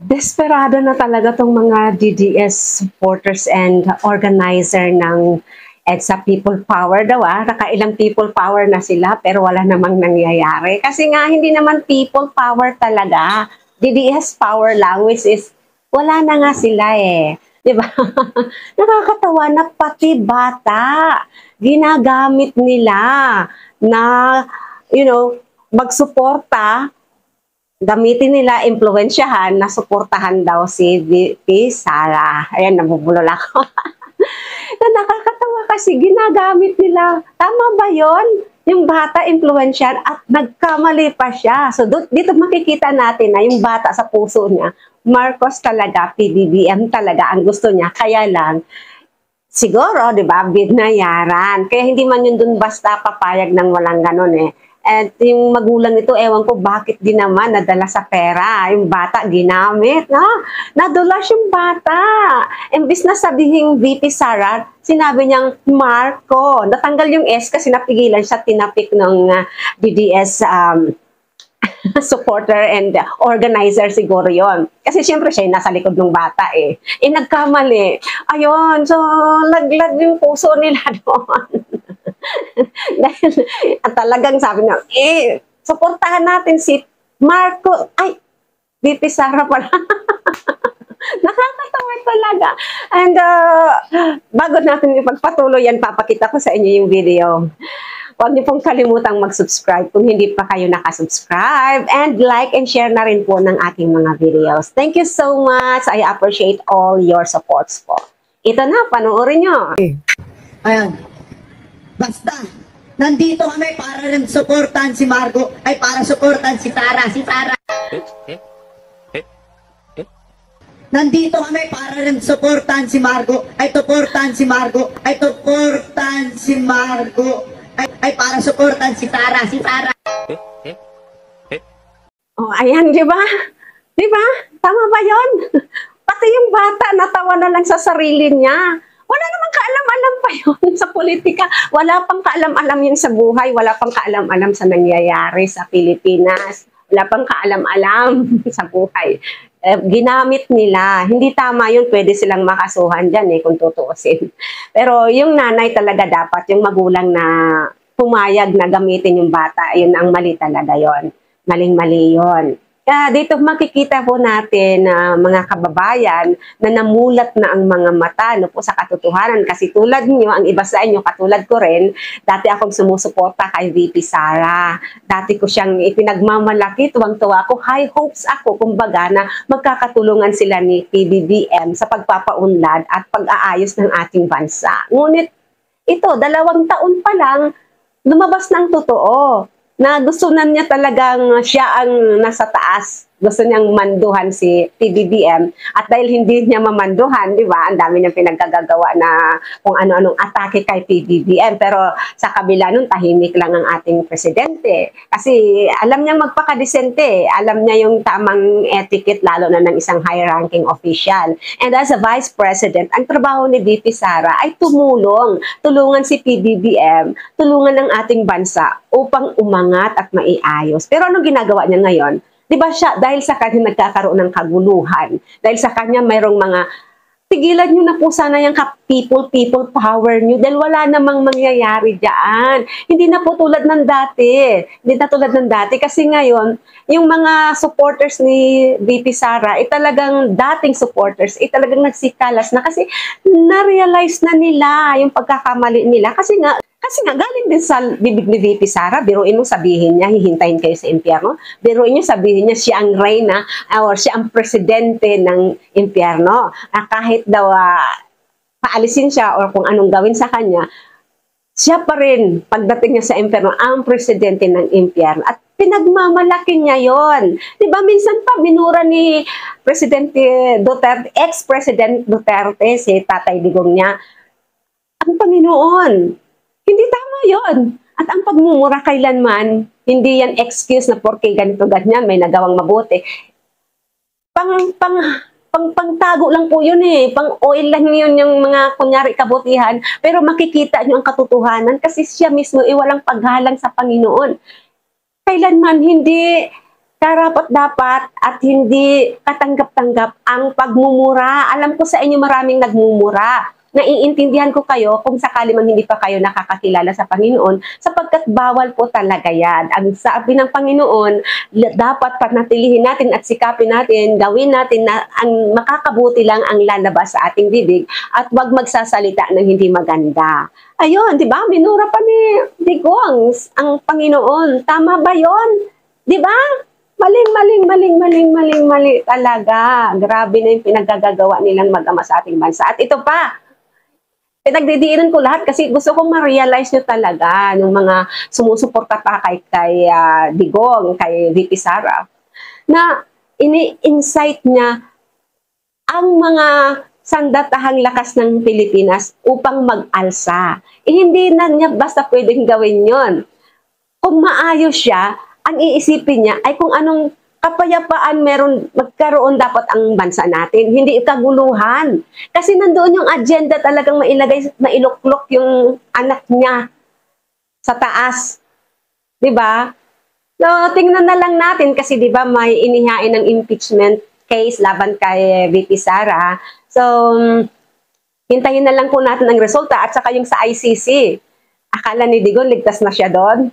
Desperado na talaga tong mga DDS supporters and organizer ng EDSA People Power daw nakailang people power na sila pero wala namang nangyayari. Kasi nga hindi naman people power talaga. DDS power lang which is wala na nga sila eh. 'Di ba? Nakakatawa na pati bata ginagamit nila na magsuporta, gamitin nila, impluwensyahan na suportahan daw si VP Sara. Ayan, nabubulol ako. Na nakakatawa kasi ginagamit nila. Tama ba yon? Yung bata impluwensyahan at nagkamali pa siya. So dito makikita natin na yung bata sa puso niya, Marcos talaga, PBBM talaga ang gusto niya. Kaya lang, siguro, di ba, binayaran. Kaya hindi man yun dun basta papayag ng walang ganon eh. At yung magulang nito, ewan ko bakit din naman nadala sa pera. Yung bata, ginamit. Nadulas yung bata. Imbis na sabihin VP Sara, sinabi niyang Marco. Natanggal yung S kasi napigilan siya, tinapik ng DDS supporter and organizer siguro yon. Kasi siyempre siya yung nasa likod ng bata eh. Nagkamali. Ayun, so laglag yung puso nila doon. Dahil talagang sabi niya, suportahan natin si Marco. Ay, VP Sara pala. Nakakatawa talaga. And bago natin ipagpatuloy yan, papakita ko sa inyo yung video. Huwag niyo pong kalimutang mag-subscribe kung hindi pa kayo nakasubscribe. And like and share na rin po ng aking mga videos. Thank you so much. I appreciate all your supports po. Ito na, panoorin nyo. Ayan. Basta, nandito kami para rin suportahan si Marco, ay para suportahan si Sara. Nandito kami para rin suportahan si Marco, ay suportahan si Marco, ay para suportahan si Sara. Oh, ayan, di ba? Di ba? Tama ba yon? Pati yung bata, natawa na lang sa sarili niya. Wala namang kaalam-alam pa yun sa politika. Wala pang kaalam-alam yun sa buhay. Wala pang kaalam-alam sa nangyayari sa Pilipinas. Wala pang kaalam-alam sa buhay. Ginamit nila. Hindi tama yun. Pwede silang makasuhan dyan kung tutuusin. Pero yung nanay talaga dapat, yung magulang na pumayag na gamitin yung bata, yun ang mali talaga yon. Maling-mali yun. Dito makikita po natin mga kababayan na namulat na ang mga mata po sa katotohanan. Kasi tulad niyo, ang iba sa inyo, katulad ko rin, dati akong sumusuporta kay VP Sara. Dati ko siyang ipinagmamalaki, tuwang-tuwa ako, high hopes ako, kumbaga na magkakatulungan sila ni PBBM sa pagpapaunlad at pag-aayos ng ating bansa. Ngunit ito, 2 taon pa lang, lumabas ng totoo na gusto na niya talagang siya ang nasa taas. Gusto niyang manduhan si PBBM. At dahil hindi niya mamanduhan, di ba, ang dami niyang pinagkagagawa na kung ano-anong atake kay PBBM. Pero sa kabila nun, tahimik lang ang ating presidente. Kasi alam niyang magpakadesente. Alam niya yung tamang etiquette, lalo na ng isang high-ranking official. And as a vice president, ang trabaho ni VP Sara ay tulungan si PBBM, tulungan ng ating bansa upang umangat at maiayos. Pero anong ginagawa niya ngayon? Di ba siya, dahil sa kanya nagkakaroon ng kaguluhan, dahil sa kanya mayroong mga, tigilan nyo na po sana yung people power nyo, dahil wala namang mangyayari dyan. Hindi na po tulad ng dati. Hindi na tulad ng dati, kasi ngayon, yung mga supporters ni VP Sara, talagang dating supporters, talagang nagsikalas na, kasi na-realize na nila yung pagkakamali nila, kasi nga galing din sa bibig ni VP Sara, biruin mo sabihin niya, hihintayin kayo sa impyerno. Biruin niyo sabihin niya, siya ang reyna or siya ang presidente ng impyerno. Kahit daw paalisin siya or kung anong gawin sa kanya, siya pa rin, pagdating niya sa impyerno, ang presidente ng impyerno. At pinagmamalaki niya yon. Diba, minsan pa, minura ni Presidente Duterte, ex-President Duterte, si Tatay Digong niya, ang Panginoon. Hindi tama yon. At ang pagmumura kailanman, hindi yan excuse na porke ganito ganyan, may nagawang mabuti. Pangtago lang po yun pang-oil lang yun yung mga kunyari kabutihan, pero makikita nyo ang katotohanan kasi siya mismo walang paghalang sa Panginoon. Kailanman hindi karapat-dapat at hindi katanggap-tanggap ang pagmumura. Alam ko sa inyo maraming nagmumura. Naiintindihan ko kayo kung sakali man hindi pa kayo nakakakilala sa Panginoon, sapagkat bawal po talaga yan. Ang sabi ng Panginoon, dapat panatilihin natin at sikapin natin, gawin natin na ang makakabuti lang ang lalabas sa ating bibig at wag magsasalita ng hindi maganda. Ayun, di ba? Minura pa ni Digong ang Panginoon. Tama ba yon? Di ba? Mali talaga. Grabe na yung pinagagagawa nilang mag-ama sa ating bansa. At ito pa, pinagdidiinan ko lahat kasi gusto kong ma-realize nyo talaga ng mga sumusuporta pa kay Digong, kay VP Sara, na ini-incite niya ang mga sandatahang lakas ng Pilipinas upang mag-alsa. Hindi na niya basta pwedeng gawin yon. Kung maayos siya, ang iisipin niya ay kung anong kapayapaan magkaroon dapat ang bansa natin. Hindi kaguluhan. Kasi nandoon yung agenda talagang mailuklok yung anak niya sa taas. 'Di ba? So, tingnan na lang natin kasi 'di ba may inihain ng impeachment case laban kay VP Sara. So, hintayin na lang po natin ang resulta at saka yung sa ICC. Akala ni Digong ligtas na siya doon.